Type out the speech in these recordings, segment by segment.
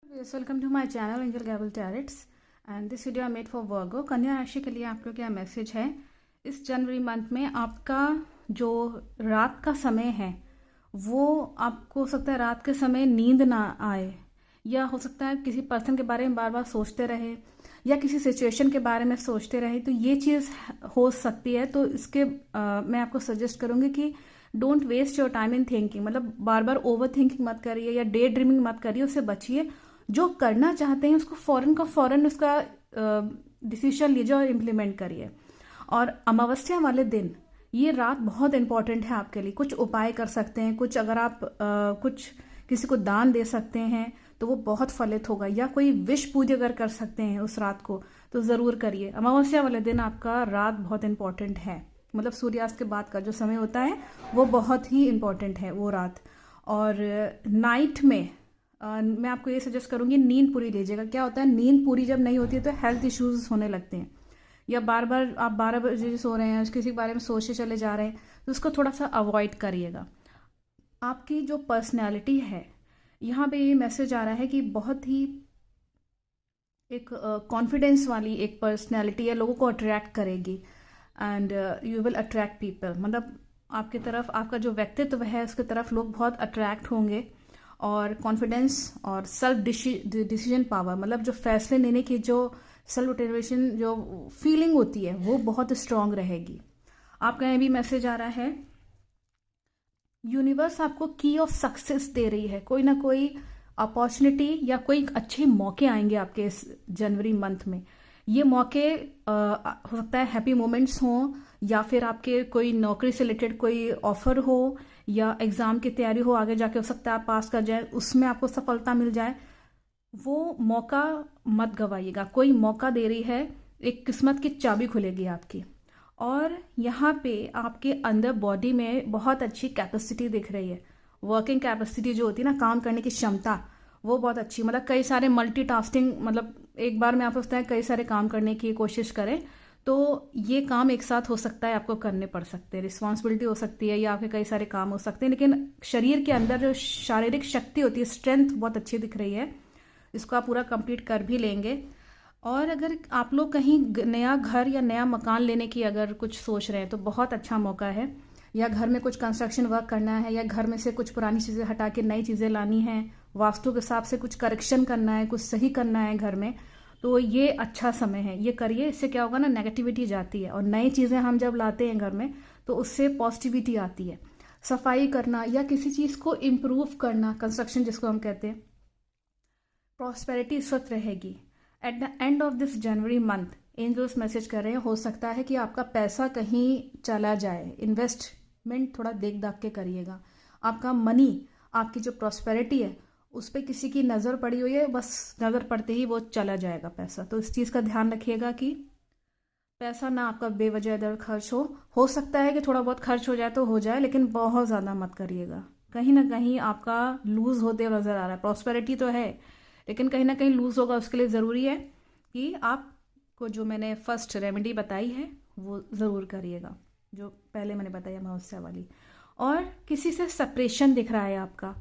Yes, welcome to my channel Angel Gabble Tarots and this video I made for Virgo। कन्या राशि के लिए आपको क्या मैसेज है इस जनवरी मंथ में। आपका जो रात का समय है वो आपको हो सकता है रात के समय नींद ना आए, या हो सकता है किसी पर्सन के बारे में बार बार सोचते रहे या किसी सिचुएशन के बारे में सोचते रहे, तो ये चीज़ हो सकती है। तो इसके मैं आपको सजेस्ट करूँगी कि don't waste your time in thinking, मतलब बार बार ओवर थिंकिंग मत करिए या डे ड्रीमिंग मत करिए, उससे बचिए। जो करना चाहते हैं उसको फौरन का फौरन उसका डिसीजन लीजिए और इम्प्लीमेंट करिए। और अमावस्या वाले दिन ये रात बहुत इंपॉर्टेंट है आपके लिए। कुछ उपाय कर सकते हैं, कुछ अगर आप कुछ किसी को दान दे सकते हैं तो वो बहुत फलित होगा, या कोई विश पूजा अगर कर सकते हैं उस रात को तो ज़रूर करिए। अमावस्या वाले दिन आपका रात बहुत इंपॉर्टेंट है, मतलब सूर्यास्त के बाद का जो समय होता है वो बहुत ही इंपॉर्टेंट है वो रात। और नाइट में मैं आपको ये सजेस्ट करूँगी नींद पूरी लीजिएगा। क्या होता है, नींद पूरी जब नहीं होती है तो हेल्थ इश्यूज होने लगते हैं, या बार बार आप 12 बजे सो रहे हैं किसी के बारे में सोचते चले जा रहे हैं, तो उसको थोड़ा सा अवॉइड करिएगा। आपकी जो पर्सनैलिटी है, यहाँ पे ये मैसेज आ रहा है कि बहुत ही एक कॉन्फिडेंस वाली एक पर्सनैलिटी है, लोगों को अट्रैक्ट करेगी and you will attract people. मतलब आपकी तरफ आपका जो व्यक्तित्व है उसकी तरफ लोग बहुत अट्रैक्ट होंगे। और कॉन्फिडेंस और सेल्फ डिसीजन पावर, मतलब जो फैसले लेने की जो सेल्फ मोटिवेशन जो फीलिंग होती है वो बहुत स्ट्रांग रहेगी। आपका यहाँ भी मैसेज आ रहा है यूनिवर्स आपको की ऑफ सक्सेस दे रही है। कोई ना कोई अपॉर्चुनिटी या कोई अच्छे मौके आएंगे आपके इस जनवरी मंथ में। ये मौके हो सकता है हैप्पी मोमेंट्स हों, या फिर आपके कोई नौकरी से रिलेटेड कोई ऑफर हो, या एग्ज़ाम की तैयारी हो, आगे जाके हो सकता है आप पास कर जाए, उसमें आपको सफलता मिल जाए। वो मौका मत गवाइएगा, कोई मौका दे रही है, एक किस्मत की चाबी खुलेगी आपकी। और यहाँ पे आपके अंदर बॉडी में बहुत अच्छी कैपेसिटी दिख रही है, वर्किंग कैपेसिटी जो होती है ना, काम करने की क्षमता, वो बहुत अच्छी। मतलब कई सारे मल्टीटास्किंग, मतलब एक बार में आप सोचते हैं कई सारे काम करने की कोशिश करें तो ये काम एक साथ हो सकता है, आपको करने पड़ सकते हैं, रिस्पॉन्सिबिलिटी हो सकती है या आपके कई सारे काम हो सकते हैं। लेकिन शरीर के अंदर जो शारीरिक शक्ति होती है, स्ट्रेंथ बहुत अच्छी दिख रही है, इसको आप पूरा कंप्लीट कर भी लेंगे। और अगर आप लोग कहीं नया घर या नया मकान लेने की अगर कुछ सोच रहे हैं तो बहुत अच्छा मौका है, या घर में कुछ कंस्ट्रक्शन वर्क करना है, या घर में से कुछ पुरानी चीज़ें हटा के नई चीज़ें लानी है, वास्तु के हिसाब से कुछ करेक्शन करना है, कुछ सही करना है घर में, तो ये अच्छा समय है, ये करिए। इससे क्या होगा ना, नेगेटिविटी जाती है, और नई चीज़ें हम जब लाते हैं घर में तो उससे पॉजिटिविटी आती है। सफाई करना या किसी चीज़ को इम्प्रूव करना, कंस्ट्रक्शन जिसको हम कहते हैं, प्रॉस्पेरिटी इस वक्त रहेगी। At the end of this January month angels message कर रहे हैं हो सकता है कि आपका पैसा कहीं चला जाए, इन्वेस्टमेंट थोड़ा देख दाख के करिएगा। आपका मनी, आपकी जो प्रॉस्पेरिटी है उस पर किसी की नज़र पड़ी हुई है, बस नज़र पड़ते ही वो चला जाएगा पैसा। तो इस चीज़ का ध्यान रखिएगा कि पैसा ना आपका बेवजह इधर खर्च हो सकता है कि थोड़ा बहुत खर्च हो जाए तो हो जाए, लेकिन बहुत ज़्यादा मत करिएगा। कहीं ना कहीं आपका लूज़ होते हुए नज़र आ रहा है। प्रॉस्पेरिटी तो है लेकिन कहीं ना कहीं लूज़ होगा, उसके लिए ज़रूरी है कि आपको जो मैंने फर्स्ट रेमेडी बताई है वो ज़रूर करिएगा, जो पहले मैंने बताई अमावस्या वाली। और किसी से सेपरेशन दिख रहा है आपका,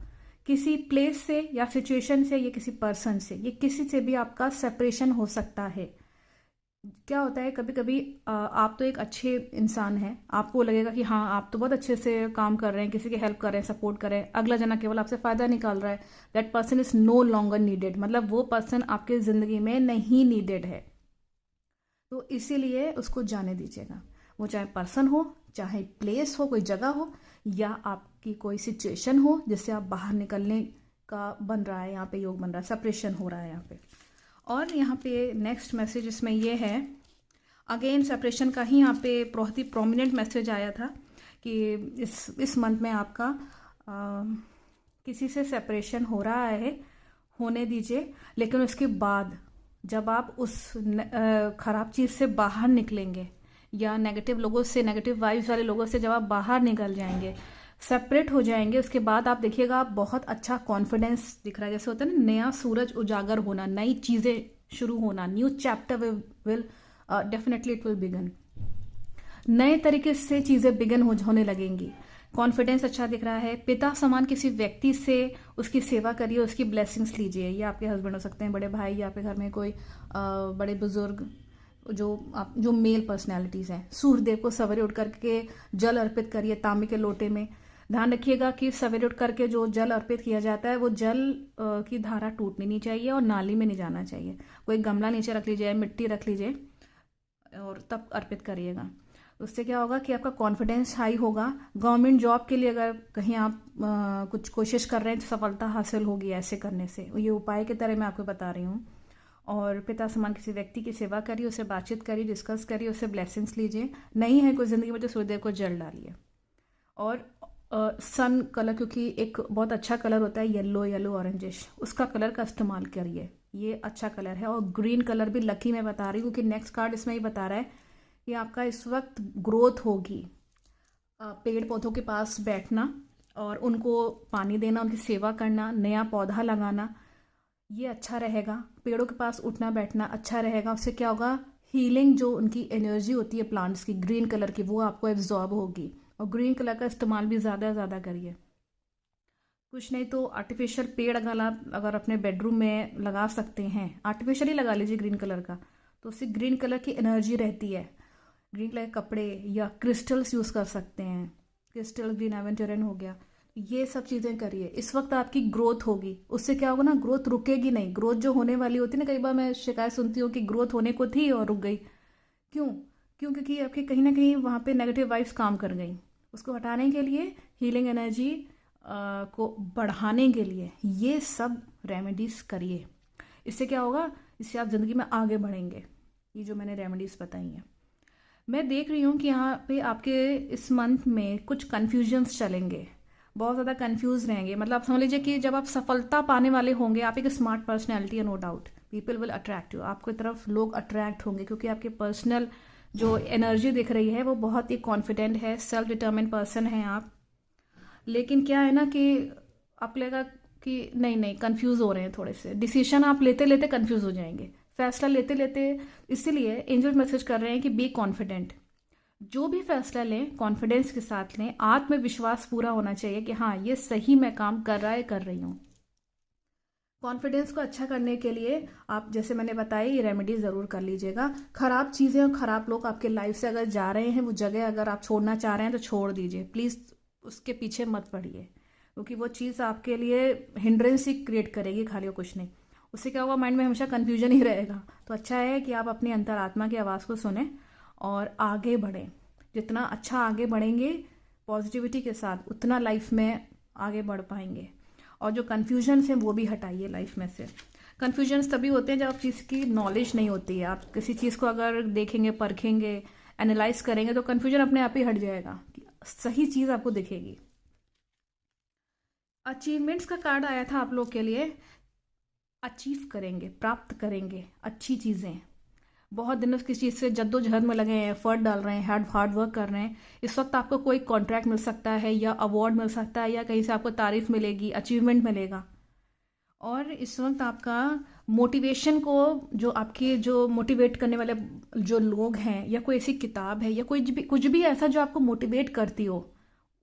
किसी प्लेस से या सिचुएशन से, या किसी पर्सन से, ये किसी से भी आपका सेपरेशन हो सकता है। क्या होता है कभी कभी आप तो एक अच्छे इंसान हैं, आपको लगेगा कि हाँ आप तो बहुत अच्छे से काम कर रहे हैं, किसी की हेल्प कर रहे हैं, सपोर्ट कर रहे हैं, अगला जना केवल आपसे फ़ायदा निकाल रहा है। That person is no longer needed, मतलब वो पर्सन आपके ज़िंदगी में नहीं नीडेड है। तो इसीलिए उसको जाने दीजिएगा, वो चाहे पर्सन हो, चाहे प्लेस हो, कोई जगह हो, या आपकी कोई सिचुएशन हो जिससे आप बाहर निकलने का बन रहा है, यहाँ पे योग बन रहा है, सेपरेशन हो रहा है यहाँ पे। और यहाँ पे नेक्स्ट मैसेज इसमें ये है, अगेन सेपरेशन का ही यहाँ पे बहुत ही प्रोमिनेंट मैसेज आया था कि इस मंथ में आपका किसी से सेपरेशन हो रहा है, होने दीजिए। लेकिन उसके बाद जब आप उस ख़राब चीज़ से बाहर निकलेंगे, या नेगेटिव लोगों से, नेगेटिव वाइब्स वाले लोगों से जब आप बाहर निकल जाएंगे, सेपरेट हो जाएंगे, उसके बाद आप देखिएगा आप बहुत अच्छा कॉन्फिडेंस दिख रहा है। जैसे होता है ना, नया सूरज उजागर होना, नई चीज़ें शुरू होना, new chapter will definitely it will begin. नए तरीके से चीज़ें बिगन होने लगेंगी। कॉन्फिडेंस अच्छा दिख रहा है। पिता समान किसी व्यक्ति से उसकी सेवा करिए, उसकी ब्लेसिंग्स लीजिए। ये आपके हस्बैंड हो सकते हैं, बड़े भाई, या आपके घर में कोई बड़े बुजुर्ग जो मेल पर्सनैलिटीज़ हैं। सूर्यदेव को सवेरे उठ करके जल अर्पित करिए तांबे के लोटे में। ध्यान रखिएगा कि सवेरे उठ करके जो जल अर्पित किया जाता है वो जल की धारा टूटनी नहीं चाहिए और नाली में नहीं जाना चाहिए। कोई गमला नीचे रख लीजिए, मिट्टी रख लीजिए और तब अर्पित करिएगा। उससे क्या होगा कि आपका कॉन्फिडेंस हाई होगा। गवर्नमेंट जॉब के लिए अगर कहीं आप कुछ कोशिश कर रहे हैं तो सफलता हासिल होगी ऐसे करने से। ये उपाय की तरह मैं आपको बता रही हूँ। और पिता समान किसी व्यक्ति की सेवा करिए, उससे बातचीत करिए, डिस्कस करिए, उससे ब्लेसिंग्स लीजिए। नहीं है कोई ज़िंदगी में तो सूर्यदेव को जल डालिए। और सन कलर, क्योंकि एक बहुत अच्छा कलर होता है येलो ऑरेंजिश, उसका कलर का इस्तेमाल करिए। ये अच्छा कलर है। और ग्रीन कलर भी लकी मैं बता रही हूँ कि नेक्स्ट कार्ड इसमें ही बता रहा है कि आपका इस वक्त ग्रोथ होगी। पेड़ पौधों के पास बैठना और उनको पानी देना, उनकी सेवा करना, नया पौधा लगाना, ये अच्छा रहेगा। पेड़ों के पास उठना बैठना अच्छा रहेगा। उससे क्या होगा, हीलिंग जो उनकी एनर्जी होती है प्लांट्स की ग्रीन कलर की, वो आपको एब्जॉर्ब होगी। और ग्रीन कलर का इस्तेमाल भी ज़्यादा से ज़्यादा करिए। कुछ नहीं तो आर्टिफिशियल पेड़ अगर अपने बेडरूम में लगा सकते हैं, आर्टिफिशियल ही लगा लीजिए ग्रीन कलर का, तो उससे ग्रीन कलर की एनर्जी रहती है। ग्रीन कलर के कपड़े या क्रिस्टल्स यूज़ कर सकते हैं। क्रिस्टल ग्रीन एवेंचुरियन हो गया। ये सब चीज़ें करिए। इस वक्त आपकी ग्रोथ होगी। उससे क्या होगा ना, ग्रोथ रुकेगी नहीं। ग्रोथ जो होने वाली होती है ना, कई बार मैं शिकायत सुनती हूँ कि ग्रोथ होने को थी और रुक गई। क्यों? क्योंकि आपके कहीं ना कहीं वहाँ पे नेगेटिव वाइब्स काम कर गई। उसको हटाने के लिए, हीलिंग एनर्जी को बढ़ाने के लिए ये सब रेमेडीज़ करिए। इससे क्या होगा, इससे आप ज़िंदगी में आगे बढ़ेंगे। ये जो मैंने रेमेडीज़ बताई हैं। मैं देख रही हूँ कि यहाँ पे आपके इस मंथ में कुछ कन्फ्यूजन्स चलेंगे, बहुत ज़्यादा कंफ्यूज रहेंगे। मतलब आप समझ लीजिए कि जब आप सफलता पाने वाले होंगे, आप एक स्मार्ट पर्सनैलिटी है, no doubt people will attract you. आपकी तरफ लोग अट्रैक्ट होंगे क्योंकि आपके पर्सनल जो एनर्जी दिख रही है वो बहुत ही कॉन्फिडेंट है, सेल्फ डिटर्मिन्ड पर्सन है आप। लेकिन क्या है ना कि आप लगेगा कि नहीं कंफ्यूज हो रहे हैं थोड़े से। डिसीजन आप लेते लेते कंफ्यूज हो जाएंगे, फैसला लेते लेते। इसीलिए एंजल मैसेज कर रहे हैं कि बी कॉन्फिडेंट। जो भी फैसला लें कॉन्फिडेंस के साथ लें। आत्मविश्वास पूरा होना चाहिए कि हाँ ये सही मैं काम कर रही हूँ। कॉन्फिडेंस को अच्छा करने के लिए आप, जैसे मैंने बताया, ये रेमेडी ज़रूर कर लीजिएगा। खराब चीज़ें और ख़राब लोग आपके लाइफ से अगर जा रहे हैं, वो जगह अगर आप छोड़ना चाह रहे हैं तो छोड़ दीजिए प्लीज़। उसके पीछे मत पड़िए, क्योंकि वो चीज़ आपके लिए हिंड्रेंस ही क्रिएट करेगी, खाली और कुछ नहीं। उससे क्या होगा, माइंड में हमेशा कन्फ्यूजन ही रहेगा। तो अच्छा है कि आप अपनी अंतरात्मा की आवाज़ को सुने और आगे बढ़ें। जितना अच्छा आगे बढ़ेंगे पॉजिटिविटी के साथ, उतना लाइफ में आगे बढ़ पाएंगे। और जो कन्फ्यूजन्स हैं वो भी हटाइए लाइफ में से। कन्फ्यूजन्स तभी होते हैं जब आप चीज़ की नॉलेज नहीं होती है। आप किसी चीज़ को अगर देखेंगे, परखेंगे, एनालाइज करेंगे तो कन्फ्यूजन अपने आप ही हट जाएगा, सही चीज़ आपको दिखेगी। अचीवमेंट्स का कार्ड आया था आप लोग के लिए। अचीव करेंगे, प्राप्त करेंगे अच्छी चीज़ें। बहुत दिनों किसी चीज़ से जद्दोजहद में लगे हैं, एफर्ट डाल रहे हैं, हार्ड वर्क कर रहे हैं। इस वक्त आपको कोई कॉन्ट्रैक्ट मिल सकता है या अवार्ड मिल सकता है या कहीं से आपको तारीफ मिलेगी, अचीवमेंट मिलेगा। और इस वक्त आपका मोटिवेशन को, जो आपके जो मोटिवेट करने वाले जो लोग हैं या कोई ऐसी किताब है या कुछ भी ऐसा जो आपको मोटिवेट करती हो,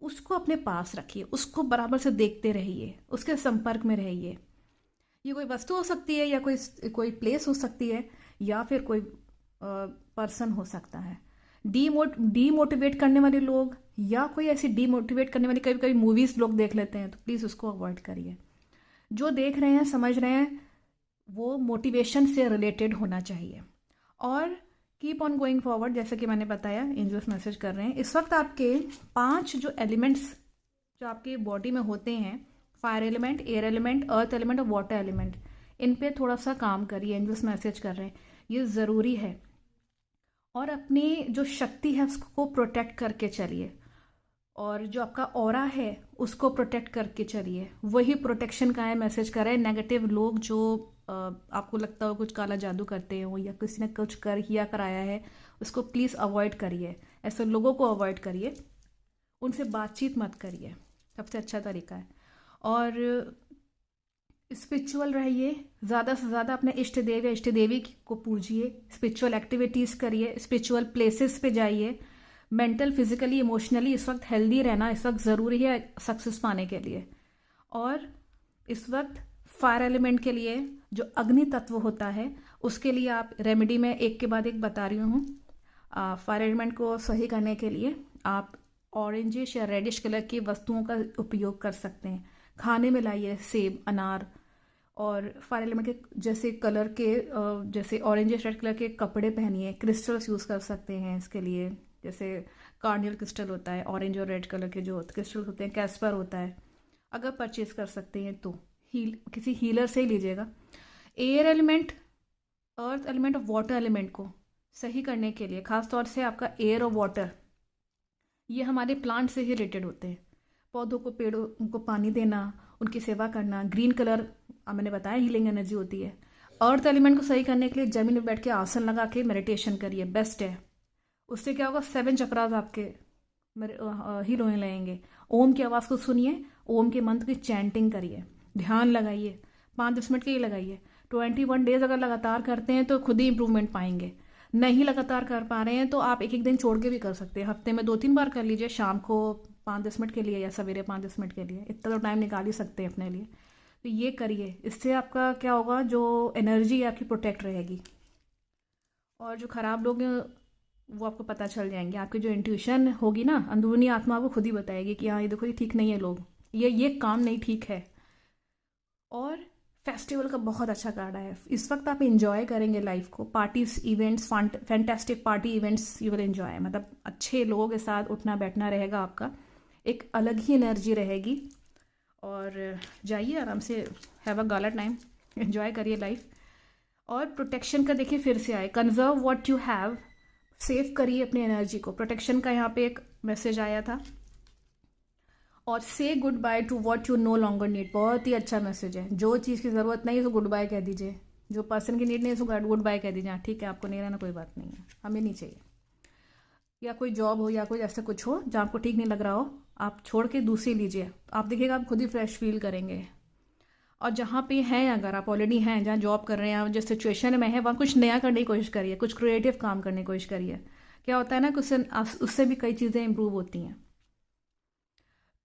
उसको अपने पास रखिए, उसको बराबर से देखते रहिए, उसके संपर्क में रहिए। ये कोई वस्तु हो सकती है या कोई प्लेस हो सकती है या फिर कोई पर्सन हो सकता है। डीमोटिवेट करने वाले लोग या कोई ऐसी डीमोटिवेट करने वाली, कभी कभी मूवीज़ लोग देख लेते हैं, तो प्लीज़ उसको अवॉइड करिए। जो देख रहे हैं, समझ रहे हैं, वो मोटिवेशन से रिलेटेड होना चाहिए। और कीप ऑन गोइंग फॉरवर्ड, जैसे कि मैंने बताया, एंजल्स मैसेज कर रहे हैं। इस वक्त आपके 5 जो एलिमेंट्स जो आपके बॉडी में होते हैं, fire element, air element, earth element और वाटर एलिमेंट, इन पे थोड़ा सा काम करिए। एंजल्स मैसेज कर रहे हैं, ये ज़रूरी है। और अपनी जो शक्ति है उसको प्रोटेक्ट करके चलिए, और जो आपका ऑरा है उसको प्रोटेक्ट करके चलिए। वही प्रोटेक्शन का है, मैसेज कर रहे हैं। नेगेटिव लोग जो आपको लगता हो कुछ काला जादू करते हो या किसी ने कुछ कराया है, उसको प्लीज़ अवॉइड करिए। ऐसे लोगों को अवॉइड करिए, उनसे बातचीत मत करिए, सबसे अच्छा तरीका है। और स्पिरिचुअल रहिए, ज़्यादा से ज़्यादा अपने इष्ट देव या इष्ट देवी को पूजिए, स्पिरिचुअल एक्टिविटीज़ करिए, स्पिरिचुअल प्लेसेस पे जाइए, मेंटल, फिजिकली, इमोशनली इस वक्त हेल्दी रहना इस वक्त ज़रूरी है सक्सेस पाने के लिए। और इस वक्त फायर एलिमेंट के लिए जो अग्नि तत्व होता है उसके लिए आप रेमेडी में एक के बाद एक बता रही हूँ। फायर एलिमेंट को सही करने के लिए आप ऑरेंजिश या रेडिश कलर की वस्तुओं का उपयोग कर सकते हैं। खाने में लाइए सेब, अनार, और फायर एलिमेंट के जैसे कलर के जैसे ऑरेंजिश रेड कलर के कपड़े पहनिए। क्रिस्टल्स यूज़ कर सकते हैं इसके लिए, जैसे कार्नियल क्रिस्टल होता है, ऑरेंज और रेड कलर के जो क्रिस्टल होते हैं, कैस्पर होता है। अगर परचेज कर सकते हैं तो किसी हीलर से ही लीजिएगा। एयर एलिमेंट, अर्थ एलिमेंट और वाटर एलिमेंट को सही करने के लिए, खास तौर से आपका एयर और वाटर, ये हमारे प्लांट से ही रिलेटेड होते हैं। पौधों को, पेड़ों, उनको पानी देना, उनकी सेवा करना। ग्रीन कलर मैंने बताया हीलिंग एनर्जी होती है। अर्थ एलिमेंट को सही करने के लिए जमीन में बैठ के आसन लगा के मेडिटेशन करिए, बेस्ट है। उससे क्या होगा, 7 चक्रास आपके हील होने लगेंगे। ओम की आवाज़ को सुनिए, ओम के मंत्र की चैंटिंग करिए, ध्यान लगाइए, 5-10 मिनट के लिए लगाइए। 21 डेज अगर लगातार करते हैं तो खुद ही इंप्रूवमेंट पाएंगे। नहीं लगातार कर पा रहे हैं तो आप एक एक दिन छोड़ के भी कर सकते हैं। हफ्ते में 2-3 बार कर लीजिए, शाम को 5-10 मिनट के लिए या सवेरे 5-10 मिनट के लिए। इतना तो टाइम निकाल ही सकते हैं अपने लिए, तो ये करिए। इससे आपका क्या होगा, जो एनर्जी आपकी प्रोटेक्ट रहेगी और जो खराब लोग हैं वो आपको पता चल जाएंगे। आपकी जो इंट्यूशन होगी ना, अंदरूनी आत्मा वो खुद ही बताएगी कि हाँ ये देखो ये ठीक नहीं है, लोग ये काम नहीं ठीक है। और फेस्टिवल का बहुत अच्छा कार्ड है। इस वक्त आप इंजॉय करेंगे लाइफ को, parties, events, fantastic party events you will enjoy. मतलब अच्छे लोगों के साथ उठना बैठना रहेगा आपका, एक अलग ही एनर्जी रहेगी। और जाइए आराम से, have a gala time, enjoy करिए लाइफ। और प्रोटेक्शन का देखिए फिर से आए, conserve what you have, save करिए अपनी एनर्जी को। प्रोटेक्शन का यहाँ पे एक मैसेज आया था। और से good by two what you know longer need, बहुत ही अच्छा मैसेज है। जो चीज़ की ज़रूरत नहीं है उसको गुड बाय कह दीजिए, जो पर्सन की नीड नहीं है उसको गुड बाय कह दीजिए। हाँ ठीक है, आपको नहीं रहना, कोई बात नहीं है, हमें नहीं चाहिए। या कोई जॉब हो या कोई ऐसा कुछ हो जहाँ आपको ठीक नहीं लग रहा हो, आप छोड़ के दूसरी लीजिए, आप देखिएगा आप खुद ही फ्रेश फील करेंगे। और जहाँ पे हैं, अगर आप ऑलरेडी हैं, जहाँ जॉब कर रहे हैं, जिस सिचुएशन में है, वहाँ कुछ नया करने की कोशिश करिए, कुछ क्रिएटिव काम करने की कोशिश करिए। क्या होता है ना, कुछ उससे भी कई चीज़ें इंप्रूव होती हैं।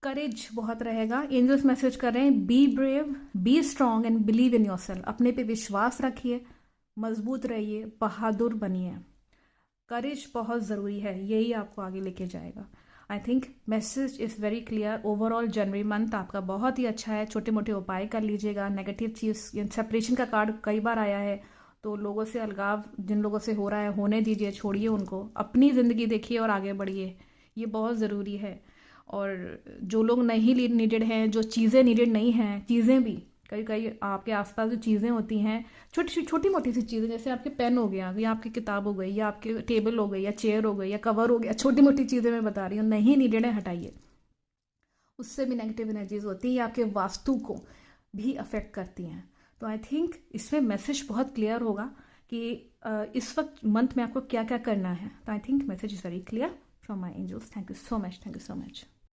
करेज बहुत रहेगा। एंजल्स मैसेज कर रहे हैं, be brave, B strong and believe in yourself. अपने पे विश्वास रखिए, मजबूत रहिए, बहादुर बनिए। करेज बहुत ज़रूरी है, यही आपको आगे लेके जाएगा। आई think message is very clear. Overall January month आपका बहुत ही अच्छा है। छोटे मोटे उपाय कर लीजिएगा। नेगेटिव चीज़, सेपरेशन का कार्ड कई बार आया है, तो लोगों से अलगाव जिन लोगों से हो रहा है होने दीजिए, छोड़िए उनको, अपनी ज़िंदगी देखिए और आगे बढ़िए, ये बहुत ज़रूरी है। और जो लोग नहीं नीडेड हैं, जो चीज़ें नीडेड नहीं हैं, चीज़ें भी कई आपके आसपास जो चीज़ें होती हैं, छोटी मोटी सी चीज़ें, जैसे आपके पेन हो गया या आपकी किताब हो गई या आपके टेबल हो गई या चेयर हो गई या कवर हो गया, छोटी मोटी चीज़ें मैं बता रही हूँ, नहीं नीडेड है, हटाइए। उससे भी नेगेटिव एनर्जीज होती हैं, आपके वास्तु को भी अफेक्ट करती हैं। तो आई थिंक इसमें मैसेज बहुत क्लियर होगा कि इस वक्त मंथ में आपको क्या क्या करना है। तो I think message is very clear from my angels. Thank you so much, thank you so much.